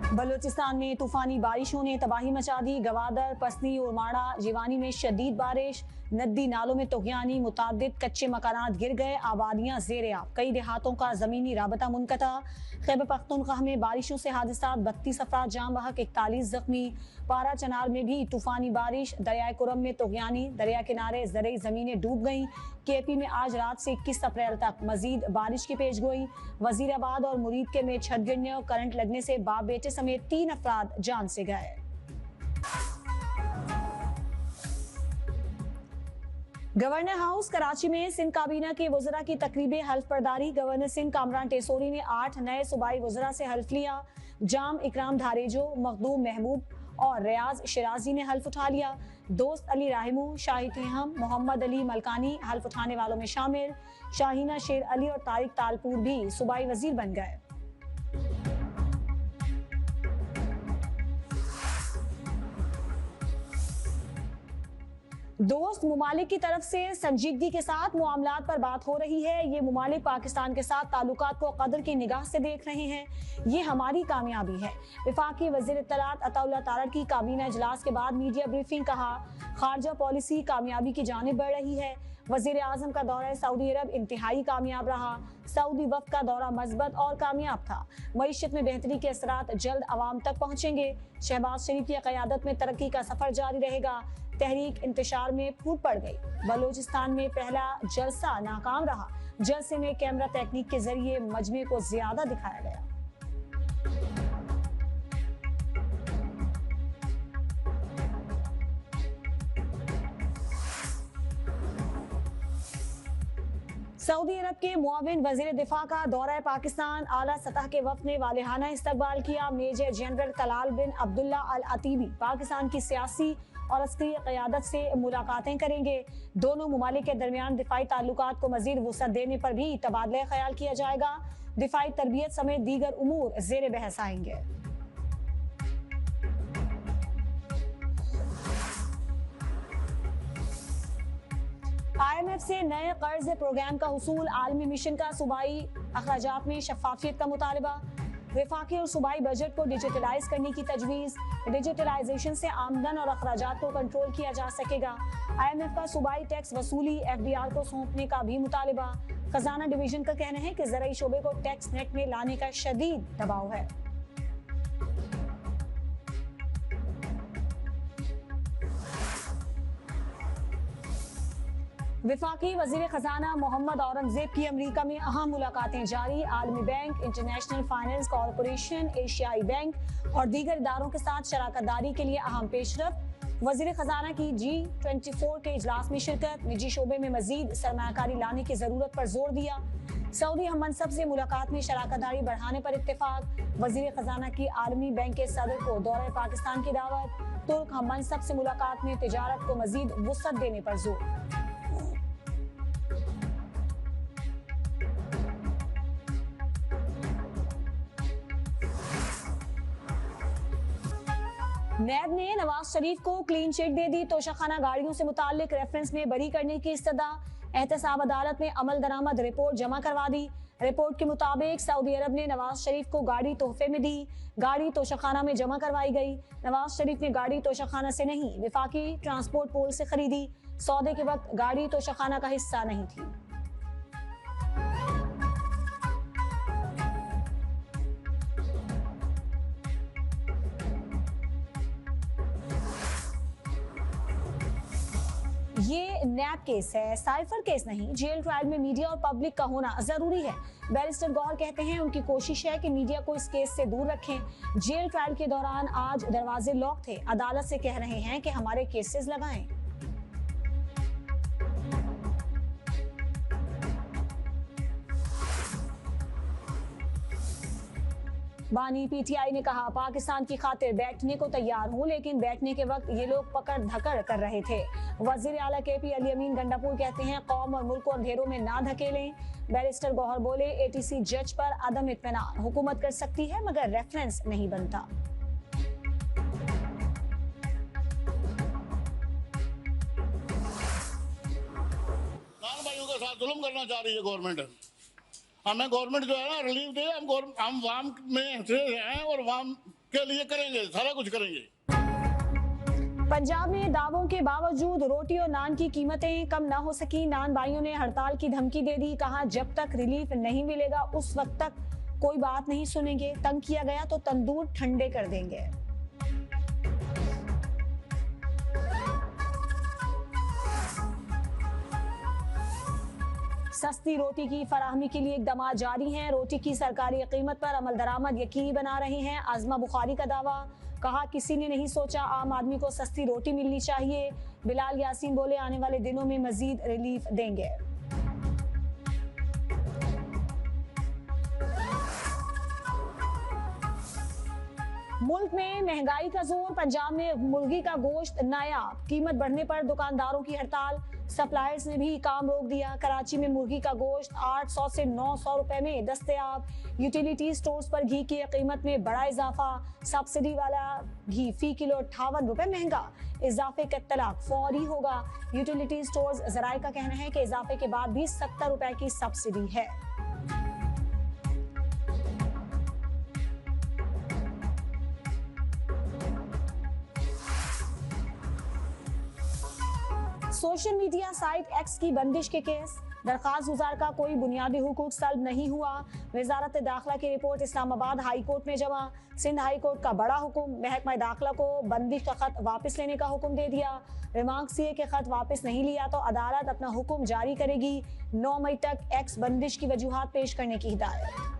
बलूचिस्तान में तूफानी बारिशों ने तबाही मचा दी। गवादर, पसनी और माड़ा जीवानी में शदीद बारिश, नदी नालों में तुगयानी, मुतादिद कच्चे मकानात गिर गए, आबादियां ज़ेरे आब, कई देहातों का ज़मीनी राबता मुनक़ता। खैबर पख्तूनख्वा में बारिशों से हादसात, 32 अफराद जान बहक, 41 जख्मी। पारा चनार में भी तूफानी बारिश, दरियाए कुरम में तुगयानी, दरिया किनारे ज़रई ज़मीनें डूब गईं। KP में आज रात से 21 अप्रैल तक मजीद बारिश की पेशगोई। वजीराबाद और मुरीद के में छत गिरने और करंट लगने से बाप बेटे समेत 3 अफराद जान से गए। गवर्नर हाउस कराची में सिंध काबीना के वज़रा की तकरीबे हल्फ बर्दारी। गवर्नर सिंध कामरान टेसोरी ने 8 नए सूबाई वज़रा से हल्फ लिया। जाम इकराम धारेजो, मखदूम महबूब और रियाज शिराजी ने हल्फ उठा लिया। दोस्त अली राहिमू, शाहिद हम, मोहम्मद अली मलकानी हल्फ उठाने वालों में शामिल। शाहीना शेर अली और तारिक तालपुर भी सूबाई वजीर बन गए। दोस्त मुमालिक की तरफ से संजीदगी के साथ मामलात पर बात हो रही है। ये मुमालिक पाकिस्तान के साथ ताल्लुकात को कदर की निगाह से देख रहे हैं। ये हमारी कामयाबी है। वफाकी वज़ीर इत्तलात अताउल्लाह तारड़ की काबीना इजलास के बाद मीडिया ब्रीफिंग। कहा, खारजा पॉलिसी कामयाबी की जानिब बढ़ रही है। वज़ीर आज़म का दौरा सऊदी अरब इंतहाई कामयाब रहा। सऊदी वफ़द का दौरा मज़बूत और कामयाब था। मईशत में बेहतरी के असरात जल्द आवाम तक पहुँचेंगे। शहबाज शरीफ की क़यादत में तरक्की का सफ़र जारी रहेगा। तहरीक इंतशार में फूट पड़ गई। बलूचिस्तान में पहला जलसा नाकाम रहा। जलसे में कैमरा तकनीक के जरिए मजमे को ज्यादा दिखाया गया। सऊदी अरब के मुआविन वजीर दिफा का दौरा पाकिस्तान। आला सतह के वफ़द ने वालिहाना इस्तकबाल किया। मेजर जनरल तलाल बिन अब्दुल्ला अल अतीबी पाकिस्तान की सियासी और अस्करी क़यादत से मुलाकातें करेंगे। दोनों मुमालिक के दरमियान दिफाई ताल्लुकात को मजीद वुसअत देने पर भी तबादला ख्याल किया जाएगा। दिफाई तरबियत समेत दीगर उमूर ज़ेर बहस आएंगे। IMF से नए कर्ज प्रोग्राम का हुसूल। आलमी मिशन का सूबाई अखराजात में शफाफियत का मुतालबा। वफाकी और सूबाई बजट को डिजिटलाइज करने की तजवीज़। डिजिटलाइजेशन से आमदन और अखराजात को कंट्रोल किया जा सकेगा। IMF का सूबाई टैक्स वसूली FDR को सौंपने का भी मुतालबा। खजाना डिवीजन का कहना है कि ज़राई शोबे को टैक्स नेट में लाने का शदीद दबाव है। वफाकी वजीर खजाना मोहम्मद औरंगजेब की अमरीका में अहम मुलाकातें जारी। आलमी बैंक, इंटरनेशनल फाइनेंस कॉरपोरेशन, एशियाई बैंक और दीगर इदारों के साथ शराकतदारी के लिए अहम पेशरफ। वजीर खजाना की G24 के इजलास में शिरकत। निजी शोबे में मजीद सरमायाकारी लाने की जरूरत पर जोर दिया। सऊदी हम मनसब से मुलाकात में शराकतदारी बढ़ाने पर इत्तेफाक। वजीर खजाना की आलमी बैंक के सदर को दौरे पाकिस्तान की दावत। तुर्क हम मनसब से मुलाकात में तिजारत को मजीद वुसअत देने पर जोर। नैब ने नवाज शरीफ को क्लीन चिट दे दी। तोशाखाना गाड़ियों से मुताल्लिक रेफरेंस में बरी करने की इस्तदा। एहतसाब अदालत में अमल दरामद रिपोर्ट जमा करवा दी। रिपोर्ट के मुताबिक सऊदी अरब ने नवाज शरीफ को गाड़ी तोहफे में दी। गाड़ी तोशाखाना में जमा करवाई गई। नवाज शरीफ ने गाड़ी तोशाखाना से नहीं, वफाकी ट्रांसपोर्ट पोल से खरीदी। सौदे के वक्त गाड़ी तोशाखाना का हिस्सा नहीं थी। ये नैब केस है, साइफर केस नहीं। जेल ट्रायल में मीडिया और पब्लिक का होना जरूरी है। बैरिस्टर गौहर कहते हैं उनकी कोशिश है कि मीडिया को इस केस से दूर रखें। जेल ट्रायल के दौरान आज दरवाजे लॉक थे। अदालत से कह रहे हैं कि हमारे केसेस लगाएं। बानी PTI ने कहा, पाकिस्तान की खातिर बैठने को तैयार हूं, लेकिन बैठने के वक्त ये लोग पकड़ धकड़ कर रहे थे। वजीर आला KP अली अमीन गंडापुर कहते हैं कौम और मुल्क को अंधेरों में ना धकेलें। बैरिस्टर गौहर बोले, ATC जज पर अदम इत्मीनान हुकूमत कर सकती है मगर रेफरेंस नहीं बनता। भाइयों के साथ जुल्म करना चाह रही है गवर्नमेंट। हमें गवर्नमेंट जो है ना रिलीफ दे, हम वाम में से हैं और वाम के लिए करेंगे, सारा कुछ करेंगे। पंजाब में दावों के बावजूद रोटी और नान की कीमतें कम न हो सकी। नान भाइयों ने हड़ताल की धमकी दे दी। कहा जब तक रिलीफ नहीं मिलेगा उस वक्त तक कोई बात नहीं सुनेंगे। तंग किया गया तो तंदूर ठंडे कर देंगे। सस्ती रोटी की फराहमी के लिए इकदाम जारी हैं। रोटी की सरकारी कीमत पर अमल दरामद यकीनी बना रहे हैं। आजमा बुखारी का दावा। कहा किसी ने नहीं सोचा आम आदमी को सस्ती रोटी मिलनी चाहिए। बिलाल यासीन बोले आने वाले दिनों में मजीद रिलीफ देंगे। मुल्क में महंगाई का जोर। पंजाब में मुर्गी का गोश्त नायाब। कीमत बढ़ने पर दुकानदारों की हड़ताल। सप्लायर्स ने भी काम रोक दिया। कराची में मुर्गी का गोश्त 800 से 900 रुपए में दस्तयाब। यूटिलिटी स्टोर्स पर घी की कीमत में बड़ा इजाफा। सब्सिडी वाला घी फी किलो 58 रुपए महंगा। इजाफे का इत्तलाक फौरी होगा। यूटिलिटी स्टोर्स जराये का कहना है कि इजाफे के बाद भी 70 रुपए की सब्सिडी है। सोशल मीडिया साइट एक्स की बंदिश के केस। दरखास्त गुजार का कोई बुनियादी हुकूक सल्ब नहीं हुआ। वजारत दाखिला की रिपोर्ट इस्लामाबाद हाई कोर्ट में जमा। सिंध हाई कोर्ट का बड़ा हुक्म। महकमा दाखिला को बंदिश का खत वापस लेने का हुक्म दे दिया। रिमार्क सीए के खत वापस नहीं लिया तो अदालत अपना हुक्म जारी करेगी। 9 मई तक एक्स बंदिश की वजूहात पेश करने की हिदायत।